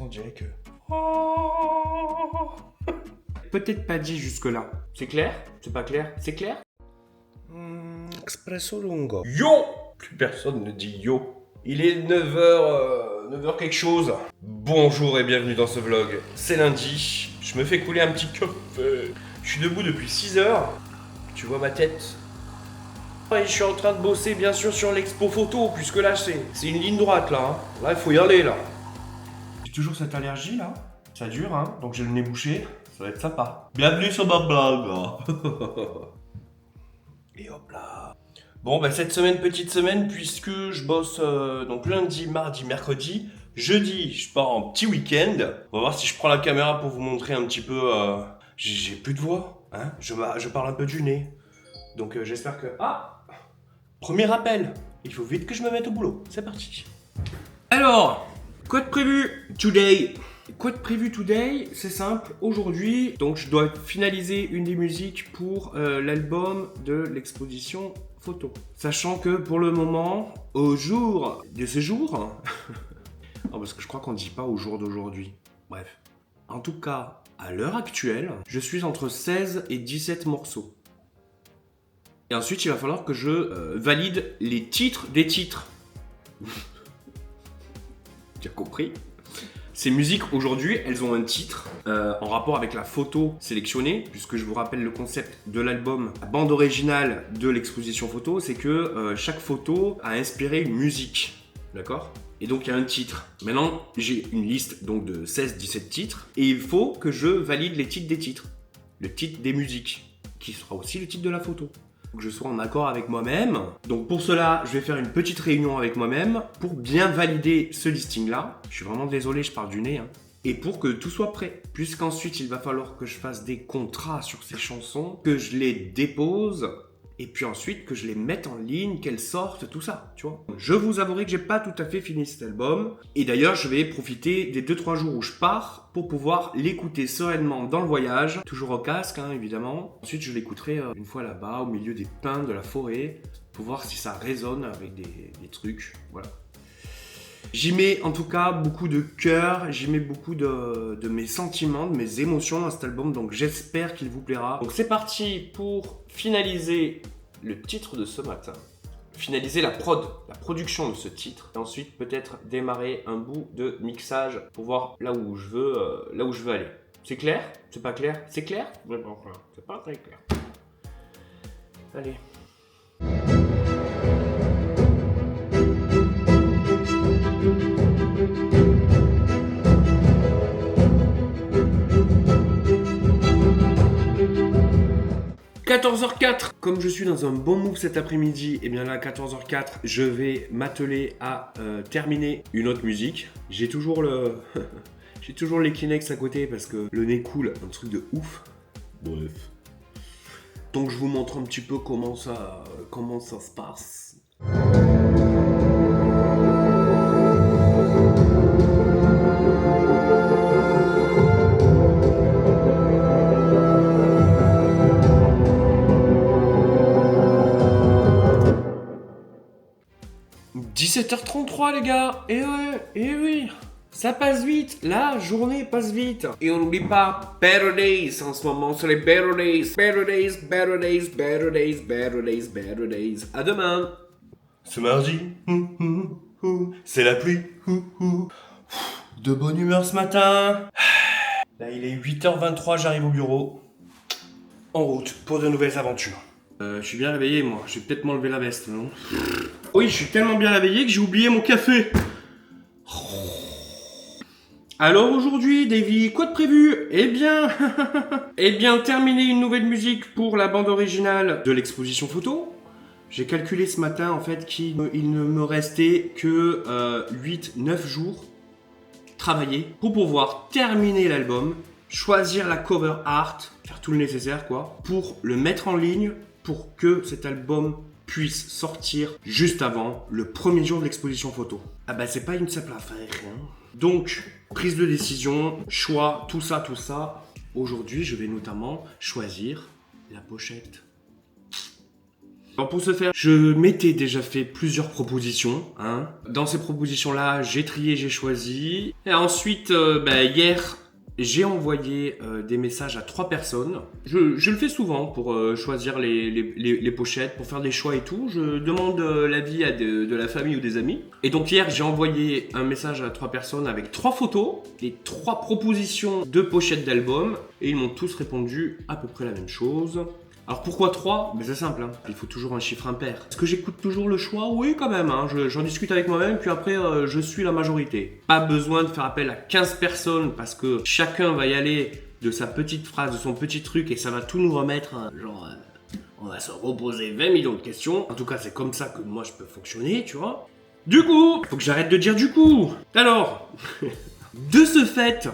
on dirait que... Peut-être pas dit jusque-là. C'est clair? C'est pas clair? C'est clair? Expresso lungo. Yo! Plus personne ne dit yo. Il est 9h quelque chose. Bonjour et bienvenue dans ce vlog. C'est lundi, je me fais couler un petit café. Je suis debout depuis 6h. Tu vois ma tête? Et je suis en train de bosser bien sûr sur l'expo photo, puisque là c'est une ligne droite là. Là il faut y aller là. J'ai toujours cette allergie là. Ça dure hein, donc j'ai le nez bouché. Ça va être sympa. Bienvenue sur ma blague. Et hop là. Bon bah cette semaine, petite semaine, puisque je bosse donc lundi, mardi, mercredi. Jeudi, je pars en petit week-end. On va voir si je prends la caméra pour vous montrer un petit peu... J'ai plus de voix, hein. Je parle un peu du nez. Donc j'espère que... Ah! Premier appel. Il faut vite que je me mette au boulot. C'est parti. Alors, quoi de prévu today? Quoi de prévu today? C'est simple, aujourd'hui, donc je dois finaliser une des musiques pour l'album de l'exposition photo. Sachant que pour le moment, au jour de ce jour, non parce que je crois qu'on ne dit pas au jour d'aujourd'hui, bref. En tout cas, à l'heure actuelle, je suis entre 16 et 17 morceaux. Et ensuite, il va falloir que je valide les titres des titres. Tu as compris? Ces musiques, aujourd'hui, elles ont un titre en rapport avec la photo sélectionnée, puisque je vous rappelle le concept de l'album. La bande originale de l'exposition photo, c'est que chaque photo a inspiré une musique, d'accord? Et donc, il y a un titre. Maintenant, j'ai une liste donc de 16-17 titres, et il faut que je valide les titres des titres. Le titre des musiques, qui sera aussi le titre de la photo. Que je sois en accord avec moi-même. Donc pour cela, je vais faire une petite réunion avec moi-même pour bien valider ce listing-là. Je suis vraiment désolé, je parle du nez. Et pour que tout soit prêt. Puisqu'ensuite, il va falloir que je fasse des contrats sur ces chansons, que je les dépose, et puis ensuite que je les mette en ligne, qu'elles sortent, tout ça, tu vois. Je vous avouerai que j'ai pas tout à fait fini cet album. Et d'ailleurs, je vais profiter des 2-3 jours où je pars pour pouvoir l'écouter sereinement dans le voyage. Toujours au casque, hein, évidemment. Ensuite, je l'écouterai une fois là-bas, au milieu des pins de la forêt, pour voir si ça résonne avec des trucs. Voilà. J'y mets en tout cas beaucoup de cœur, j'y mets beaucoup de mes sentiments, de mes émotions dans cet album, donc j'espère qu'il vous plaira. Donc c'est parti pour finaliser le titre de ce matin, finaliser la production de ce titre, et ensuite peut-être démarrer un bout de mixage pour voir là où je veux aller. C'est clair? C'est pas clair? C'est clair? C'est pas très clair. Allez. « 14h04, comme je suis dans un bon move cet après-midi, et bien là, 14h04, je vais m'atteler à terminer une autre musique. J'ai toujours j'ai toujours les Kleenex à côté parce que le nez coule, un truc de ouf. Bref. Donc je vous montre un petit peu comment ça se passe. « 17h33 les gars, et oui, ça passe vite, la journée passe vite. Et on n'oublie pas, better days en ce moment, c'est les better days, better days, better days, better days, better days, better days. À demain. Ce mardi, c'est la pluie, de bonne humeur ce matin. Là il est 8h23, j'arrive au bureau, en route pour de nouvelles aventures. Je suis bien réveillé moi, je vais peut-être m'enlever la veste, non? Oui, je suis tellement bien réveillé que j'ai oublié mon café. Alors aujourd'hui, Davy, quoi de prévu? Eh bien, terminer une nouvelle musique pour la bande originale de l'exposition photo. J'ai calculé ce matin en fait qu'il ne me restait que 8-9 jours travailler pour pouvoir terminer l'album, choisir la cover art, faire tout le nécessaire quoi, pour le mettre en ligne, pour que cet album puisse sortir juste avant le premier jour de l'exposition photo. Ah bah c'est pas une simple affaire. Hein. Donc, prise de décision, choix, tout ça. Aujourd'hui, je vais notamment choisir la pochette. Alors pour ce faire, je m'étais déjà fait plusieurs propositions. Dans ces propositions-là, j'ai trié, j'ai choisi. Et ensuite, hier, j'ai envoyé des messages à 3 personnes. Je le fais souvent pour choisir les pochettes, pour faire des choix et tout. Je demande l'avis à de la famille ou des amis. Et donc hier, j'ai envoyé un message à 3 personnes avec 3 photos et 3 propositions de pochettes d'albums. Et ils m'ont tous répondu à peu près la même chose. Alors pourquoi 3 ? C'est simple, il faut toujours un chiffre impair. Est-ce que j'écoute toujours le choix ? Oui, quand même, j'en discute avec moi-même, puis après je suis la majorité. Pas besoin de faire appel à 15 personnes parce que chacun va y aller de sa petite phrase, de son petit truc et ça va tout nous remettre, on va se reposer 20 millions de questions. En tout cas, c'est comme ça que moi je peux fonctionner, tu vois. Du coup, faut que j'arrête de dire du coup. Alors, de ce fait,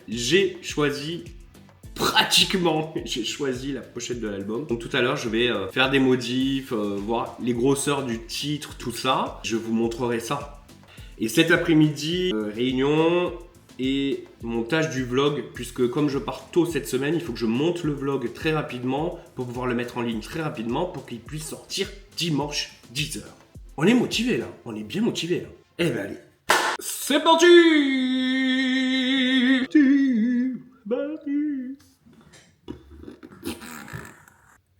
j'ai choisi la pochette de l'album. Donc tout à l'heure, je vais faire des modifs, voir les grosseurs du titre, tout ça. Je vous montrerai ça. Et cet après-midi, réunion et montage du vlog, puisque comme je pars tôt cette semaine, il faut que je monte le vlog très rapidement pour pouvoir le mettre en ligne très rapidement pour qu'il puisse sortir dimanche 10h. On est motivé là, on est bien motivé là. Eh ben allez, c'est parti.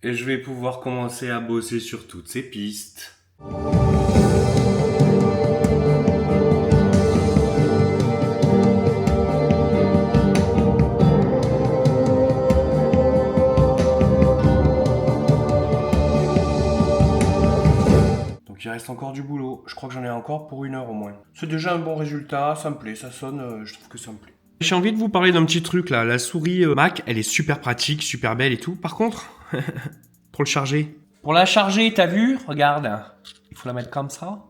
Et je vais pouvoir commencer à bosser sur toutes ces pistes. Donc il reste encore du boulot. Je crois que j'en ai encore pour 1 heure au moins. C'est déjà un bon résultat, ça me plaît, ça sonne, je trouve que ça me plaît. J'ai envie de vous parler d'un petit truc là. La souris Mac, elle est super pratique, super belle et tout. Par contre, pour le charger. Pour la charger, t'as vu ? Regarde. Il faut la mettre comme ça.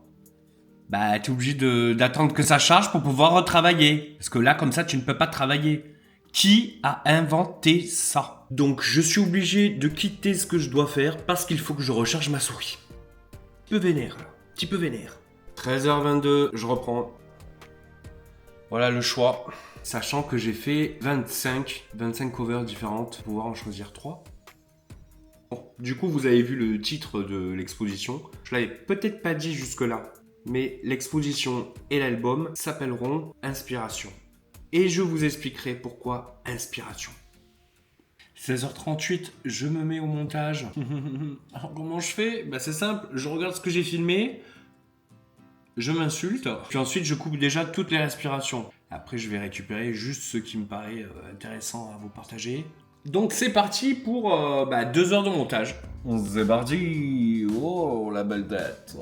Bah, t'es obligé d'attendre que ça charge pour pouvoir retravailler. Parce que là, comme ça, tu ne peux pas travailler. Qui a inventé ça ? Donc, je suis obligé de quitter ce que je dois faire parce qu'il faut que je recharge ma souris. Petit peu vénère. 13h22, je reprends. Voilà le choix. Sachant que j'ai fait 25 covers différentes, pour pouvoir en choisir 3. Bon, du coup, vous avez vu le titre de l'exposition. Je l'avais peut-être pas dit jusque-là, mais l'exposition et l'album s'appelleront Inspiration. Et je vous expliquerai pourquoi Inspiration. 16h38, je me mets au montage. Alors comment je fais ? C'est simple, je regarde ce que j'ai filmé, je m'insulte, puis ensuite je coupe déjà toutes les respirations. Après je vais récupérer juste ce qui me paraît intéressant à vous partager. Donc c'est parti pour 2 heures de montage. C'est parti. Oh la belle tête.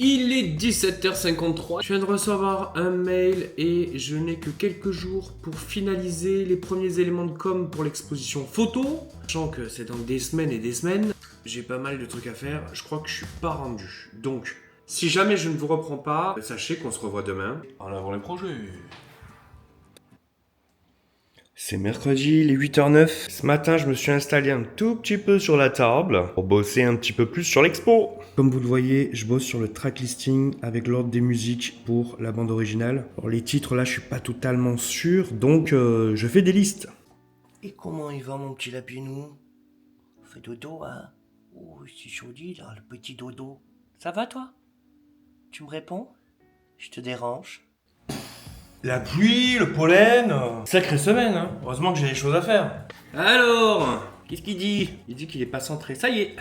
Il est 17h53. Je viens de recevoir un mail et je n'ai que quelques jours pour finaliser les premiers éléments de com pour l'exposition photo. Sachant que c'est dans des semaines et des semaines. J'ai pas mal de trucs à faire. Je crois que je suis pas rendu. Donc si jamais je ne vous reprends pas, sachez qu'on se revoit demain. En avant les projets. C'est mercredi, il est 8h09. Ce matin, je me suis installé un tout petit peu sur la table pour bosser un petit peu plus sur l'expo. Comme vous le voyez, je bosse sur le track listing avec l'ordre des musiques pour la bande originale. Alors les titres là, je suis pas totalement sûr, donc je fais des listes. Et comment il va mon petit lapinou ? Fait dodo, hein ? Oh, c'est chaudi là, le petit dodo. Ça va toi ? Tu me réponds ? Je te dérange ? La pluie, le pollen, sacrée semaine, hein. Heureusement que j'ai des choses à faire. Alors, qu'est-ce qu'il dit ? Il dit qu'il est pas centré, ça y est.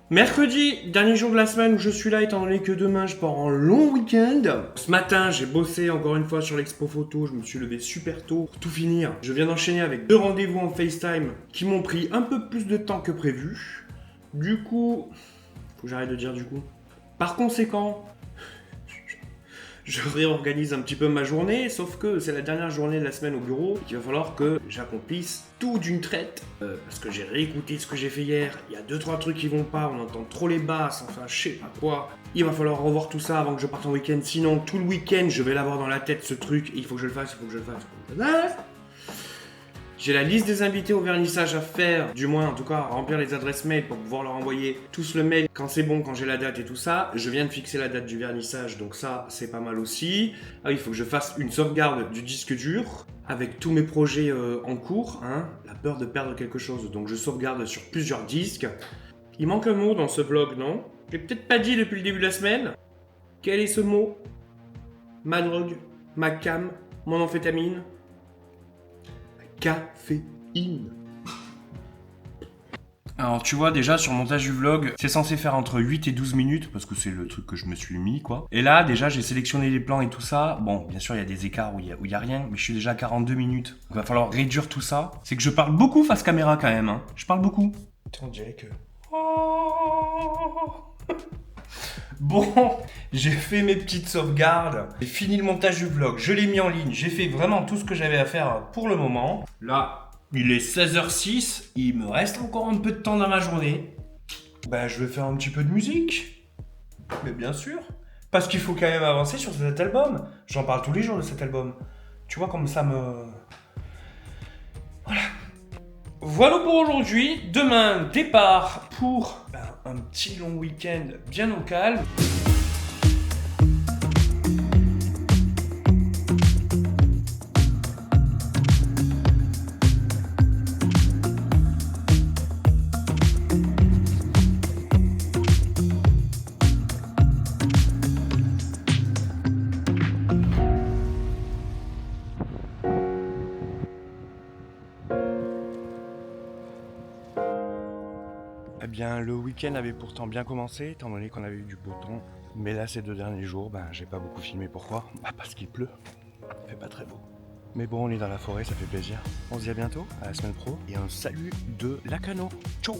Mercredi, dernier jour de la semaine où je suis là étant donné que demain je pars en long week-end. Ce matin, j'ai bossé encore une fois sur l'expo photo, je me suis levé super tôt pour tout finir. Je viens d'enchaîner avec 2 rendez-vous en FaceTime qui m'ont pris un peu plus de temps que prévu. Du coup, faut que j'arrête de dire du coup. Par conséquent, je réorganise un petit peu ma journée, sauf que c'est la dernière journée de la semaine au bureau et qu'il va falloir que j'accomplisse tout d'une traite. Parce que j'ai réécouté ce que j'ai fait hier, il y a 2-3 trucs qui vont pas, on entend trop les basses, enfin je sais pas quoi. Il va falloir revoir tout ça avant que je parte en week-end, sinon tout le week-end je vais l'avoir dans la tête ce truc, il faut que je le fasse, il faut que je le fasse. J'ai la liste des invités au vernissage à faire, du moins en tout cas à remplir les adresses mail pour pouvoir leur envoyer tous le mail quand c'est bon, quand j'ai la date et tout ça. Je viens de fixer la date du vernissage, donc ça c'est pas mal aussi. Ah oui, il faut que je fasse une sauvegarde du disque dur avec tous mes projets en cours, hein. La peur de perdre quelque chose, donc je sauvegarde sur plusieurs disques. Il manque un mot dans ce vlog, non? J'ai peut-être pas dit depuis le début de la semaine. Quel est ce mot? Ma drogue, ma cam, mon amphétamine. Caféine. Alors tu vois déjà sur le montage du vlog, c'est censé faire entre 8 et 12 minutes parce que c'est le truc que je me suis mis quoi. Et là déjà j'ai sélectionné les plans et tout ça. Bon bien sûr il y a des écarts où il y a rien, mais je suis déjà à 42 minutes. Donc il va falloir réduire tout ça. C'est que je parle beaucoup face caméra quand même, hein. Je parle beaucoup. Attends, on dirait que... Bon, j'ai fait mes petites sauvegardes, j'ai fini le montage du vlog, je l'ai mis en ligne, j'ai fait vraiment tout ce que j'avais à faire pour le moment. Là, il est 16h06, il me reste encore un peu de temps dans ma journée. Ben, je vais faire un petit peu de musique. Mais bien sûr, parce qu'il faut quand même avancer sur cet album. J'en parle tous les jours de cet album. Tu vois comme ça me... Voilà. Voilà pour aujourd'hui. Demain, départ pour un petit long week-end bien au calme. Eh bien, le week-end avait pourtant bien commencé, étant donné qu'on avait eu du beau temps. Mais là, ces 2 derniers jours, j'ai pas beaucoup filmé. Pourquoi? Parce qu'il pleut. Il fait pas très beau. Mais bon, on est dans la forêt, ça fait plaisir. On se dit à bientôt, à la semaine pro. Et un salut de Lacano. Ciao!